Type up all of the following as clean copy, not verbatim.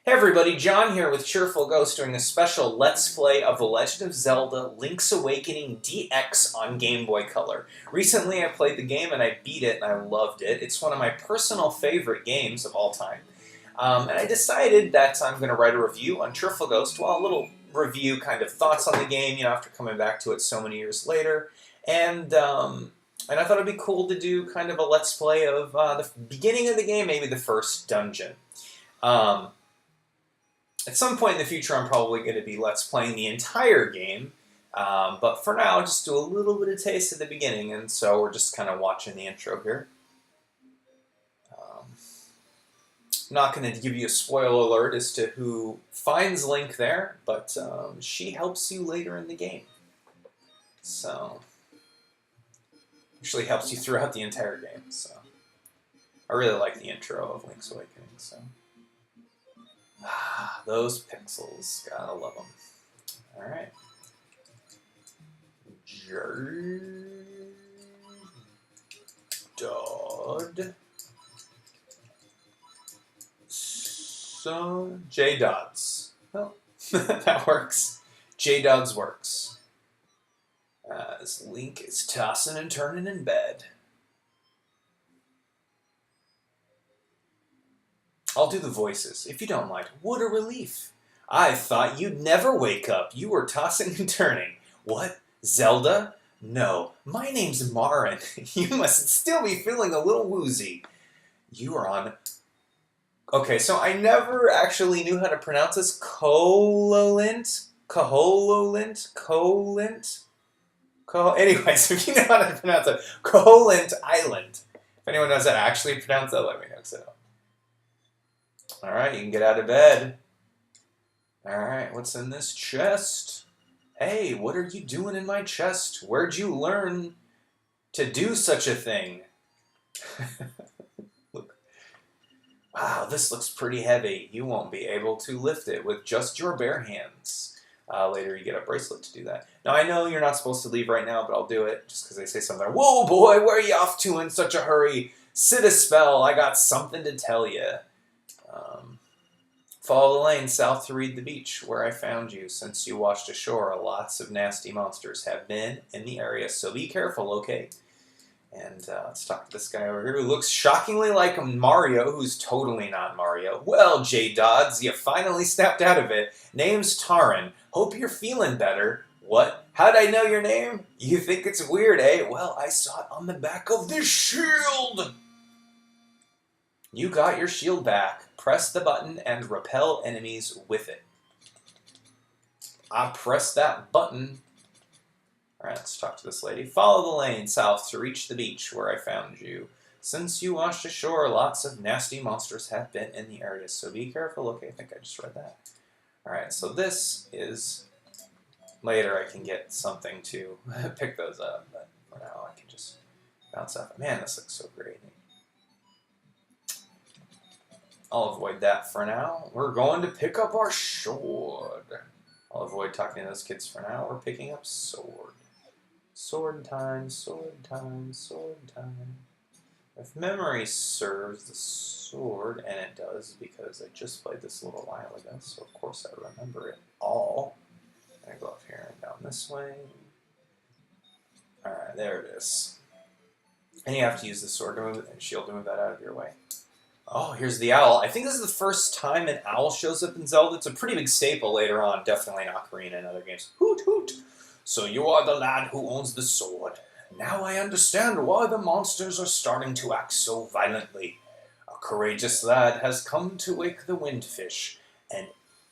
Hey everybody, John here with Cheerful Ghost doing a special Let's Play of The Legend of Zelda Link's Awakening DX on Game Boy Color. Recently I played the game and I beat it and I loved it. It's one of my personal favorite games of all time. And I decided that I'm going to write a review on Cheerful Ghost, well, a little review, kind of thoughts on the game, after coming back to it so many years later. And I thought it'd be cool to do kind of a Let's Play of the beginning of the game, maybe the first dungeon. At some point in the future, I'm probably going to be Let's Playing the entire game, but for now, I'll just do a little bit of taste at the beginning, and so we're just kind of watching the intro here. I'm not going to give you a spoiler alert as to who finds Link there, but she helps you later in the game. So, actually helps you throughout the entire game, so. I really like the intro of Link's Awakening, so. Those pixels, gotta love them. All right. J-Dod. So, J-Dods. Well, that works. J-Dods works. As Link is tossing and turning in bed. I'll do the voices, if you don't mind. What a relief. I thought you'd never wake up. You were tossing and turning. What? Zelda? No, my name's Marin. You must still be feeling a little woozy. You are on... Okay, so I never actually knew how to pronounce this. Cololint? Cahololint? Colint? Anyways, if you know how to pronounce it. Colint Island. If anyone knows how to actually pronounce that, let me know, so... Alright, you can get out of bed. Alright, what's in this chest? Hey, what are you doing in my chest? Where'd you learn to do such a thing? Look. Wow, this looks pretty heavy. You won't be able to lift it with just your bare hands. Later you get a bracelet to do that. Now I know you're not supposed to leave right now, but I'll do it just because they say something. Whoa, boy, where are you off to in such a hurry? Sit a spell, I got something to tell you. Follow the lane south to reach the beach where I found you. Since you washed ashore, lots of nasty monsters have been in the area, so be careful, okay? And let's talk to this guy over here who looks shockingly like Mario, who's totally not Mario. Well, J-Dods, you finally snapped out of it. Name's Tarin. Hope you're feeling better. What? How'd I know your name? You think it's weird, eh? Well, I saw it on the back of this shield. You got your shield back. Press the button and repel enemies with it. I pressed that button. Alright, let's talk to this lady. Follow the lane south to reach the beach where I found you. Since you washed ashore, lots of nasty monsters have been in the area, so be careful. Okay, I think I just read that. Alright, so this is... Later I can get something to pick those up, but for now I can just bounce off. Man, this looks so great. I'll avoid that for now. We're going to pick up our sword. I'll avoid talking to those kids for now. We're picking up sword. Sword time, sword time, sword time. If memory serves, the sword, and it does because I just played this a little while ago, so of course I remember it all. I go up here and down this way. Alright, there it is. And you have to use the sword to move it and shield to move that out of your way. Oh, here's the owl. I think this is the first time an owl shows up in Zelda. It's a pretty big staple later on, definitely in Ocarina and other games. Hoot, hoot. So you are the lad who owns the sword. Now I understand why the monsters are starting to act so violently. A courageous lad has come to wake the windfish, and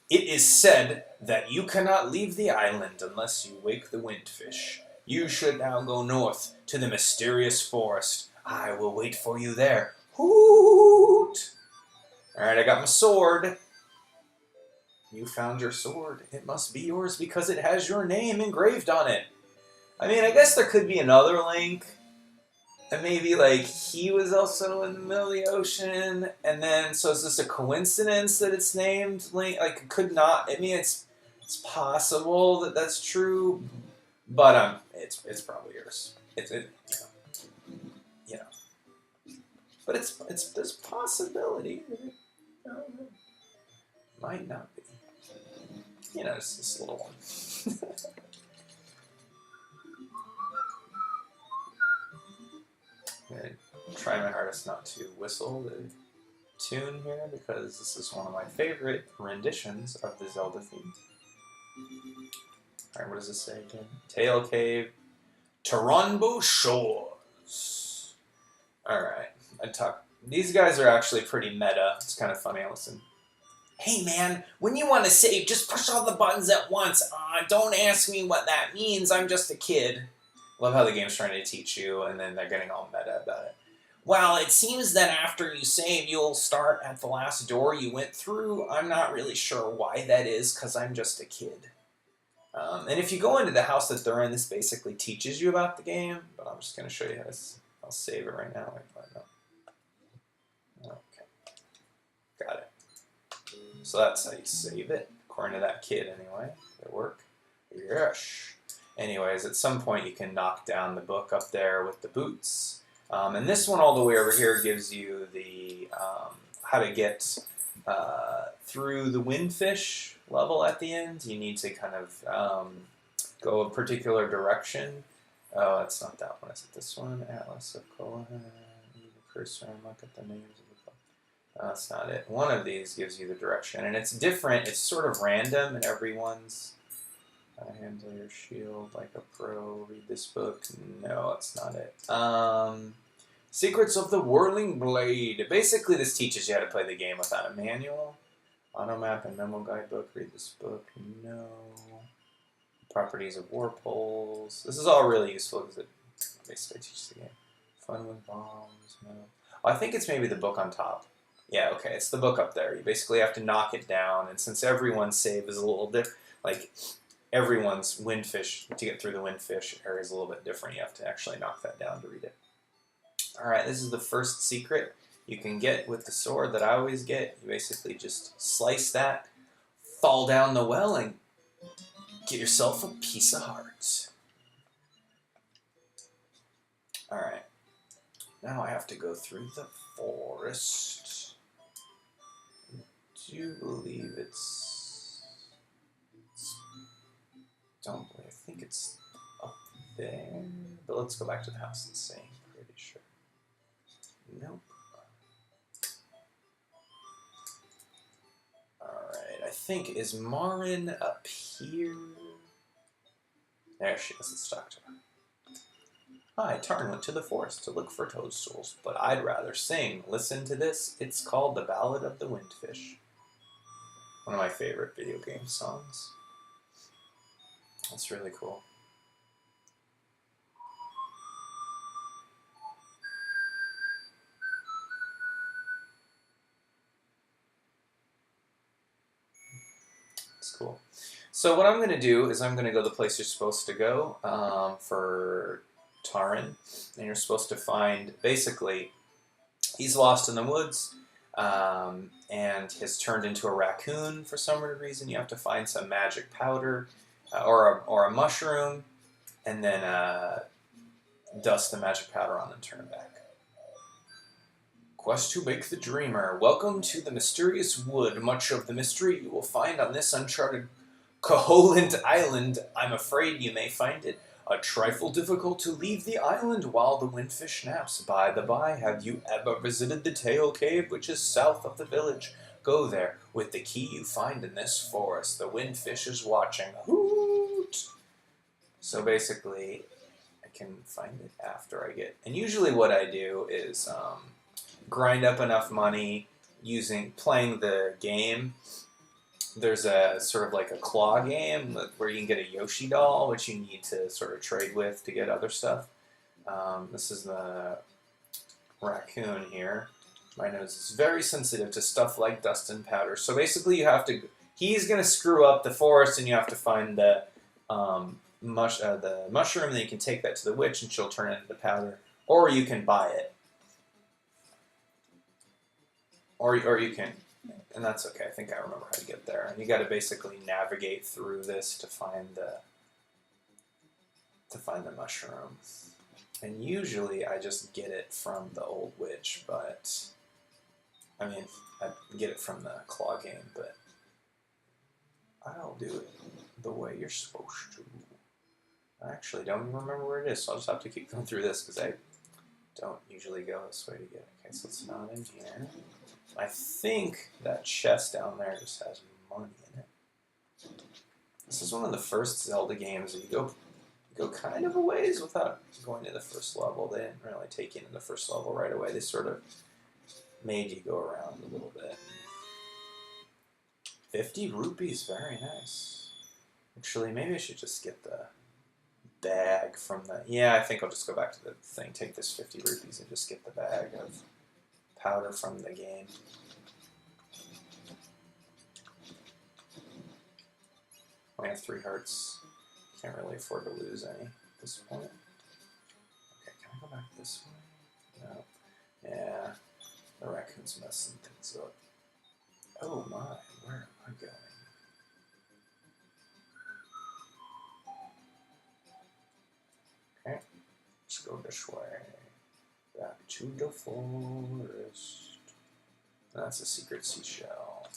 it is said that you cannot leave the island unless you wake the windfish. You should now go north to the mysterious forest. I will wait for you there. Hoot! Alright, I got my sword. You found your sword. It must be yours because it has your name engraved on it. I mean, I guess there could be another Link. And maybe, like, he was also in the middle of the ocean. And then, so is this a coincidence that it's named Link? Like, it could not. I mean, it's possible that that's true. But, it's probably yours. You know. But there's possibility. Might not be. You know, it's this little one. I'm going to try my hardest not to whistle the tune here because this is one of my favorite renditions of the Zelda theme. Alright, what does this say again? Tail Cave, Taronbo Shores. Alright, these guys are actually pretty meta. It's kind of funny. Listen. Hey man, when you want to save, just push all the buttons at once. Don't ask me what that means. I'm just a kid. Love how the game's trying to teach you, and then they're getting all meta about it. Well, it seems that after you save, you'll start at the last door you went through. I'm not really sure why that is, because I'm just a kid. And if you go into the house that they're in, this basically teaches you about the game. But I'm just going to show you how to. I'll save it right now. Okay. Got it. So that's how you save it, according to that kid anyway. Did it work? Yes. Anyways, at some point you can knock down the book up there with the boots. And this one all the way over here gives you the how to get through the windfish level at the end. You need to kind of go a particular direction. Oh, that's not that one. Is it this one? Atlas of Kohan. Use the cursor and look at the names of the book. That's not it. One of these gives you the direction, and it's different. It's sort of random in everyone's. Handle your shield like a pro. Read this book. No, that's not it. Secrets of the Whirling Blade. Basically, this teaches you how to play the game without a manual. Auto map and memo guidebook. Read this book. No. Properties of war poles. This is all really useful because it basically teaches the game. Fun with bombs. No. Oh, I think it's maybe the book on top. Yeah, okay, it's the book up there. You basically have to knock it down, and since everyone's save is a little different, like everyone's windfish, to get through the windfish area is a little bit different. You have to actually knock that down to read it. Alright, this is the first secret you can get with the sword that I always get. You basically just slice that, fall down the well, and get yourself a piece of heart. Alright, now I have to go through the forest. Do you believe I think it's up there. But let's go back to the house and see. Pretty sure. Nope. Alright, I think, is Marin up here? There she is. Let's talk to her. Hi, Tarn went to the forest to look for toadstools, but I'd rather sing. Listen to this. It's called The Ballad of the Windfish. One of my favorite video game songs. That's really cool. It's cool. So what I'm going to do is I'm going to go the place you're supposed to go for Taran. And you're supposed to find, basically, he's lost in the woods and has turned into a raccoon for some weird reason. You have to find some magic powder or a mushroom and then dust the magic powder on and turn back. Quest to make the dreamer. Welcome to the mysterious wood. Much of the mystery you will find on this uncharted Koholint Island. I'm afraid you may find it a trifle difficult to leave the island while the windfish naps. By the by, have you ever visited the Tail Cave, which is south of the village? Go there with the key you find in this forest. The windfish is watching. Hoot! So basically, I can find it after I get... And usually what I do is grind up enough money playing the game. There's a sort of like a claw game where you can get a Yoshi doll, which you need to sort of trade with to get other stuff. This is the raccoon here. My nose is very sensitive to stuff like dust and powder. So basically you have to... He's going to screw up the forest and you have to find the mushroom, and then you can take that to the witch and she'll turn it into powder. Or you can buy it. Or you can... And that's okay. I think I remember how to get there. And you got to basically navigate through this to find the mushroom. And usually I just get it from the old witch, but I mean I get it from the claw game. But I'll do it the way you're supposed to. I actually don't even remember where it is, so I'll just have to keep going through this because I don't usually go this way to get it. Okay, so it's not in here. I think that chest down there just has money in it. This is one of the first Zelda games that you go kind of a ways without going to the first level. They didn't really take you into the first level right away. They sort of made you go around a little bit. 50 rupees, very nice. Actually, maybe I should just get the bag from the... Yeah, I think I'll just go back to the thing, take this 50 rupees and just get the bag of powder from the game. I have 3 hearts. Can't really afford to lose any at this point. Okay, can I go back this way? No. Yeah, the raccoon's messing things up. Oh my, where am I going? Okay, let's go this way. Back to the forest. That's a secret seashell.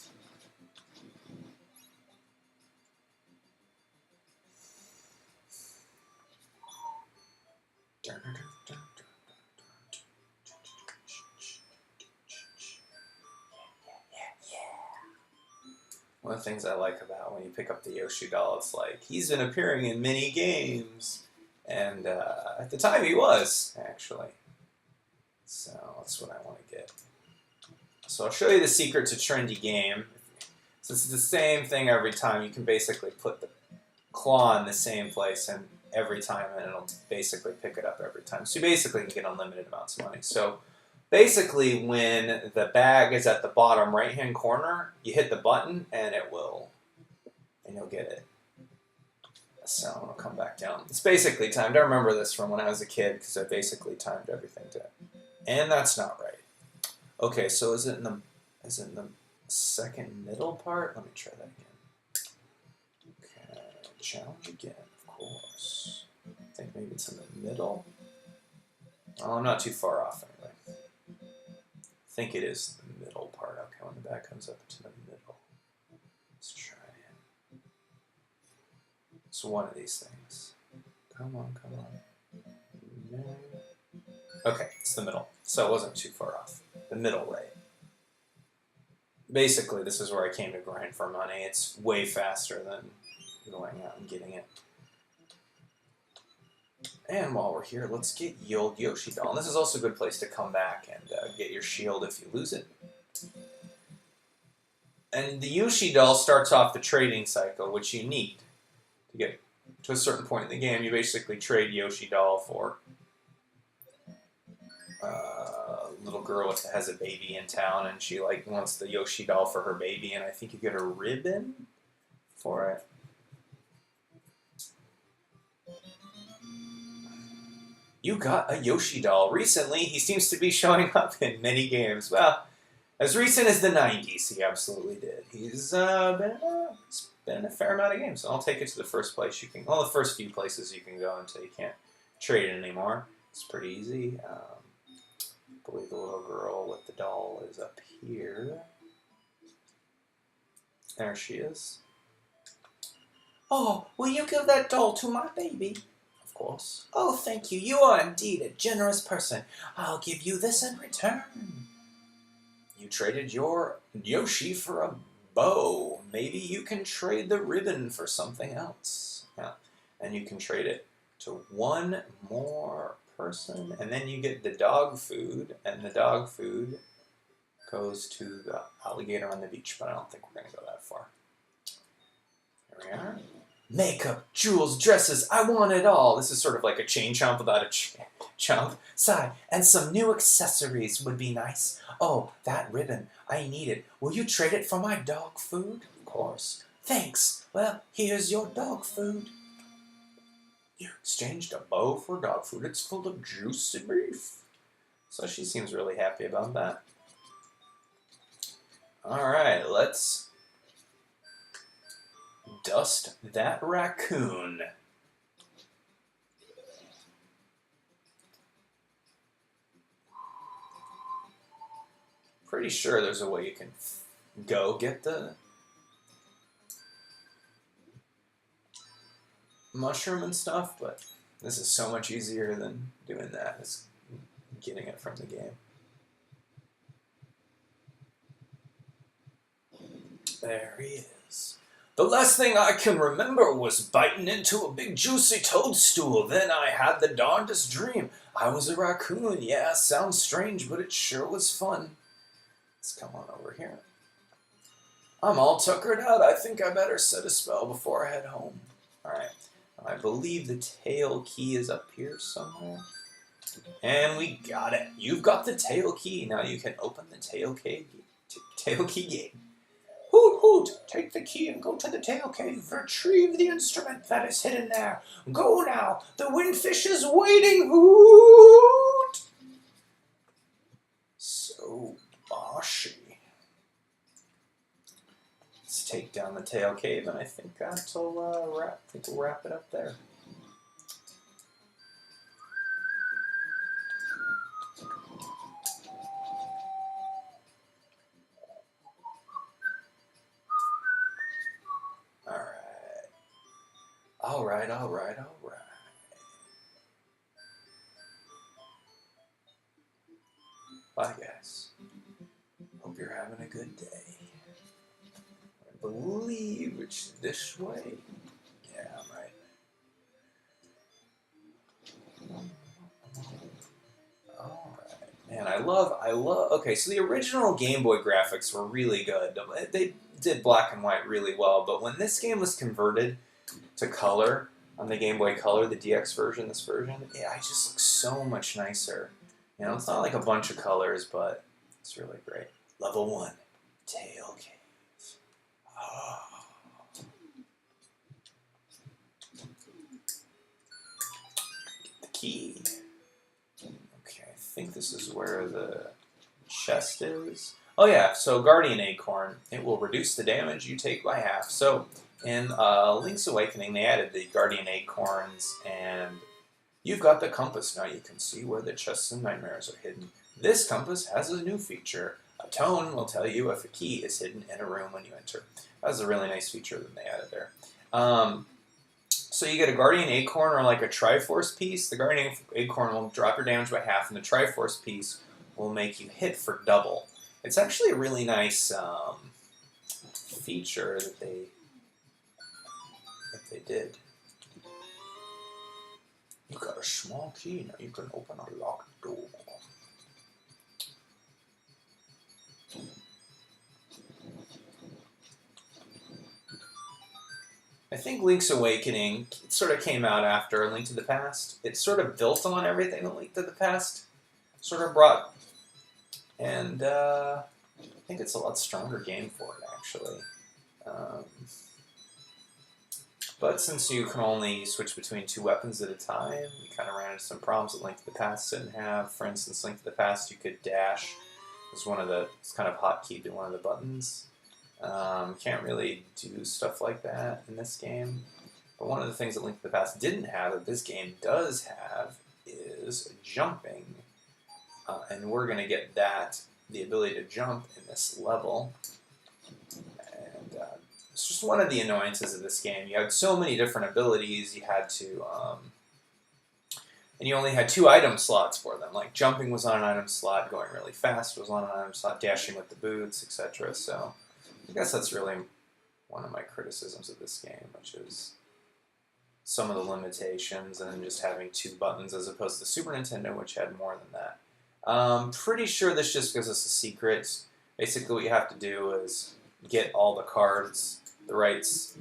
One of the things I like about when you pick up the Yoshi doll, it's like, he's been appearing in many games. And at the time he was, actually. So that's what I want to get. So I'll show you the secret to trendy game. Since it's the same thing every time, you can basically put the claw in the same place and every time, and it'll basically pick it up every time. So you basically can get unlimited amounts of money. So basically, when the bag is at the bottom right-hand corner, you hit the button, and you'll get it. So I'm going to come back down. It's basically timed. I remember this from when I was a kid, because I basically timed everything to... And that's not right. Okay, so is it in the second middle part? Let me try that again. Okay, challenge again, of course. I think maybe it's in the middle. Oh, I'm not too far off anyway. I think it is the middle part. Okay, when the back comes up to the middle. Let's try it. It's one of these things. Come on, come on. Okay, it's the middle. So it wasn't too far off. The middle right. Basically, this is where I came to grind for money. It's way faster than going out and getting it. And while we're here, let's get the old Yoshi doll. And this is also a good place to come back and get your shield if you lose it. And the Yoshi doll starts off the trading cycle, which you need to get to a certain point in the game. You basically trade Yoshi doll for a little girl that has a baby in town, and she wants the Yoshi doll for her baby, and I think you get a ribbon for it. You got a Yoshi doll. Recently, he seems to be showing up in many games. Well, as recent as the 90s, he absolutely did. He's been in a fair amount of games. So I'll take it to the first place you can... Well, the first few places you can go until you can't trade it anymore. It's pretty easy. I believe the little girl with the doll is up here. There she is. Oh, will you give that doll to my baby? Of course. Oh, thank you. You are indeed a generous person. I'll give you this in return. You traded your Yoshi for a bow. Maybe you can trade the ribbon for something else. Yeah. And you can trade it to one more person, and then you get the dog food, and the dog food goes to the alligator on the beach, but I don't think we're going to go that far. Here we are. Makeup, jewels, dresses, I want it all. This is sort of like a chain chomp without a chomp. Sigh, and some new accessories would be nice. Oh, that ribbon, I need it. Will you trade it for my dog food? Of course. Thanks. Well, here's your dog food. You exchanged a bow for dog food. It's full of juicy beef. So she seems really happy about that. Alright, let's dust that raccoon. Pretty sure there's a way you can go get the mushroom and stuff, but this is so much easier than doing that. It's getting it from the game. There he is. The last thing I can remember was biting into a big juicy toadstool. Then I had the darndest dream. I was a raccoon. Yeah, sounds strange, but it sure was fun. Let's come on over here. I'm all tuckered out. I think I better set a spell before I head home. Alright. I believe the tail key is up here somewhere. And we got it. You've got the tail key. Now you can open the tail key gate. Hoot, hoot, take the key and go to the tail cave. Retrieve the instrument that is hidden there. Go now, the windfish is waiting. Hoot! So boshy. Let's take down the tail cave, and I think that'll we'll wrap it up there. All right. Bye, guys. Hope you're having a good day. I believe it's this way. Yeah, I'm right. All right. Man, I love. Okay, so the original Game Boy graphics were really good. They did black and white really well, but when this game was converted to color on the Game Boy Color, the DX version, this version, yeah, it just looks so much nicer. You know, it's not like a bunch of colors, but it's really great. Level 1, Tail Cave. Oh. Get the key. Okay, I think this is where the chest is. Oh yeah, so Guardian Acorn, it will reduce the damage you take by half. So in Link's Awakening, they added the Guardian Acorns, and you've got the compass. Now you can see where the chests and nightmares are hidden. This compass has a new feature. A tone will tell you if a key is hidden in a room when you enter. That was a really nice feature that they added there. So you get a Guardian Acorn or like a Triforce piece. The Guardian Acorn will drop your damage by half, and the Triforce piece will make you hit for double. It's actually a really nice feature that they did. You got a small key, now you can open a locked door. I think Link's Awakening sort of came out after A Link to the Past. It sort of built on everything that Link to the Past sort of brought. And I think it's a lot stronger game for it, actually. But since you can only switch between 2 weapons at a time, you kind of ran into some problems that Link to the Past didn't have. For instance, Link to the Past, you could dash. It's kind of hotkey to one of the buttons. Can't really do stuff like that in this game. But one of the things that Link to the Past didn't have that this game does have is jumping. And we're going to get the ability to jump in this level. And it's just one of the annoyances of this game. You had so many different abilities. You had to, and you only had 2 item slots for them. Like jumping was on an item slot, going really fast was on an item slot, dashing with the boots, etc. So I guess that's really one of my criticisms of this game, which is some of the limitations and just having 2 buttons as opposed to Super Nintendo, which had more than that. Pretty sure this just gives us a secret. Basically what you have to do is get all the cards,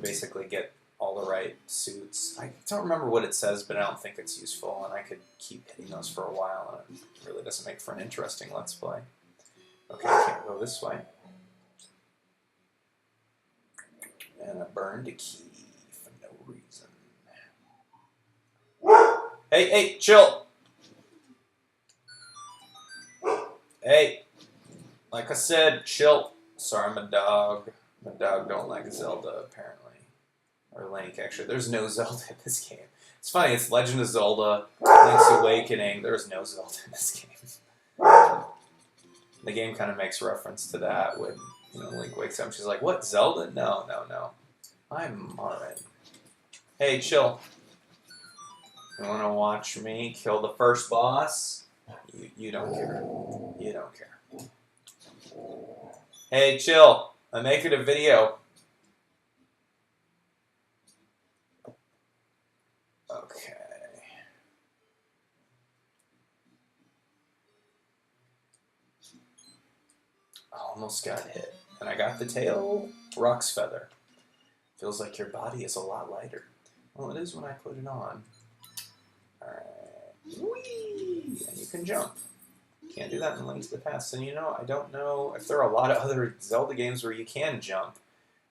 basically get all the right suits. I don't remember what it says, but I don't think it's useful, and I could keep hitting those for a while, and it really doesn't make for an interesting Let's Play. Okay, I can't go this way. And I burned a key for no reason. Hey, chill! Hey, like I said, chill. Sorry, my dog. My dog don't like Zelda, apparently. Or Link, actually. There's no Zelda in this game. It's funny, it's Legend of Zelda, Link's Awakening. There's no Zelda in this game. The game kind of makes reference to that when Link wakes up. She's like, what, Zelda? No. I'm Marin. Hey, chill. You want to watch me kill the first boss? You don't care. You don't care. Hey, chill. I'm making a video. Okay. I almost got hit. And I got the tail. Rock's feather. Feels like your body is a lot lighter. Well, it is when I put it on. Alright. Whee! And you can jump. Can't do that in Link to the Past. And you know, I don't know if there are a lot of other Zelda games where you can jump.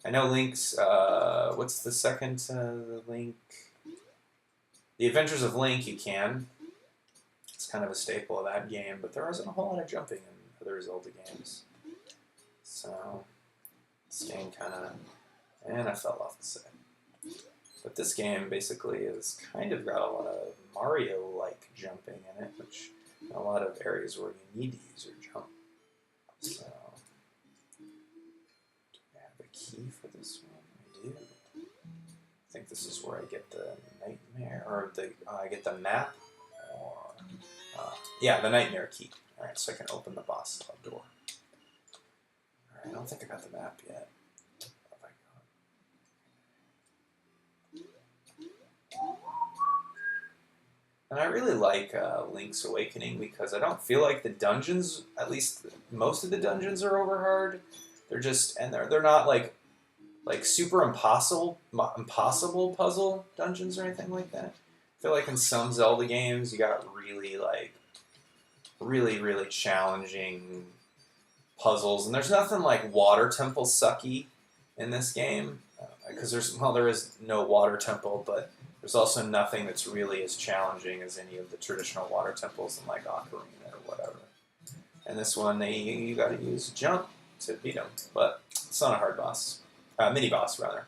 I know Link's, what's the second Link? The Adventures of Link, you can. It's kind of a staple of that game, but there isn't a whole lot of jumping in other Zelda games. So, this game kind of, and I fell off the side. But this game basically has kind of got a lot of Mario-like jumping in it, which a lot of areas where you need to use your jump. So, do I have a key for this one? I do. I think this is where I get the nightmare, or I get the map, or yeah, the nightmare key. All right, so I can open the boss club door. All right, I don't think I got the map yet. And I really like Link's Awakening because I don't feel like the dungeons, at least most of the dungeons, are over hard. They're just, and they're not like super impossible puzzle dungeons or anything like that. I feel like in some Zelda games you got really challenging puzzles, and there's nothing like water temple sucky in this game because there is no water temple, but there's also nothing that's really as challenging as any of the traditional water temples in like Ocarina or whatever. And this one, you got to use jump to beat them, but it's not a hard boss, mini boss rather.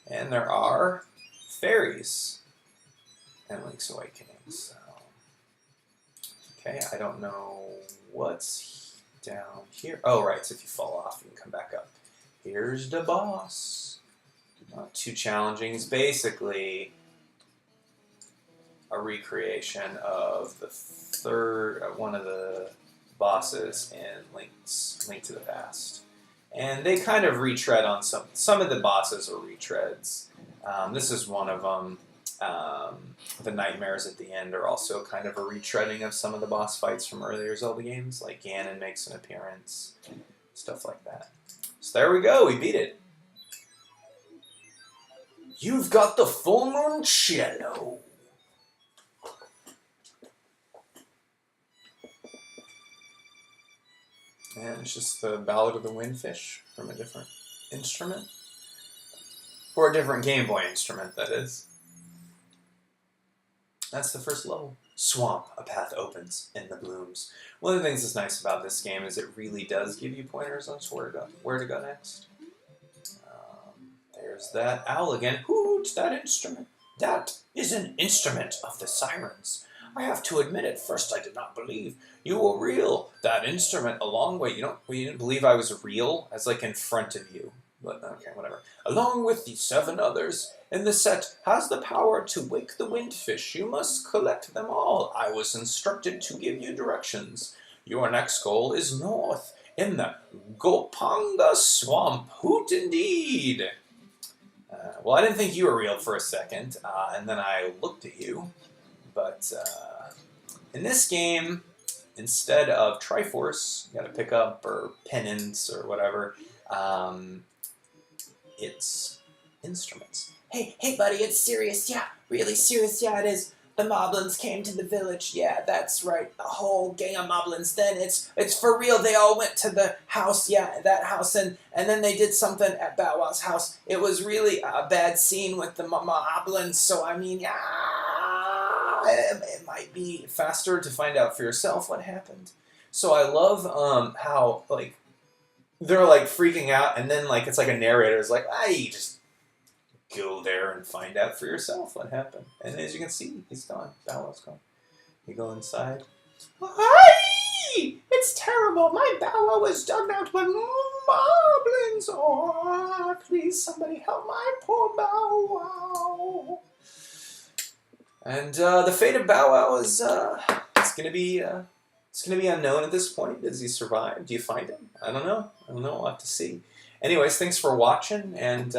And there are fairies in Link's Awakening. So, okay, I don't know what's down here. Oh, right. So if you fall off, you can come back up. Here's the boss. Not too challenging. It's basically a recreation of the one of the bosses in Link to the Past. And they kind of retread on some of the bosses are retreads. This is one of them. The nightmares at the end are also kind of a retreading of some of the boss fights from earlier Zelda games, like Ganon makes an appearance, stuff like that. So there we go, we beat it. You've got the full moon cello. And it's just the Ballad of the Windfish from a different instrument. Or a different Game Boy instrument, that is. That's the first level. Swamp, a path opens in the blooms. One of the things that's nice about this game is it really does give you pointers on where to go next. There's that owl again. Who's that instrument? That is an instrument of the sirens. I have to admit, at first I did not believe you were real. That instrument, a long way. You didn't believe I was real? As like in front of you. But okay, whatever. Along with the 7 others in the set, has the power to wake the windfish. You must collect them all. I was instructed to give you directions. Your next goal is north, in the Gopanga Swamp. Hoot indeed! Well, I didn't think you were real for a second, and then I looked at you. But in this game, instead of Triforce, you got to pick up, or Penance, or whatever, it's instruments. Hey, buddy, it's serious. Yeah, really serious. Yeah, it is. The moblins came to the village. Yeah, that's right. A whole gang of moblins. Then it's for real. They all went to the house. Yeah, that house. And then they did something at Bow Wow's house. It was really a bad scene with the moblins. So, I mean, it might be faster to find out for yourself what happened. So I love how, like, they're, like, freaking out. And then, like, it's like a narrator is like, you just go there and find out for yourself what happened. And as you can see, he's gone. Bow Wow's gone. You go inside. Hey! It's terrible. My Bow Wow was dug out by moblins. Oh, please, somebody help my poor Bow Wow. And the fate of Bow Wow is it's gonna be unknown at this point. Does he survive? Do you find him? I don't know. We'll have to see. Anyways, thanks for watching, and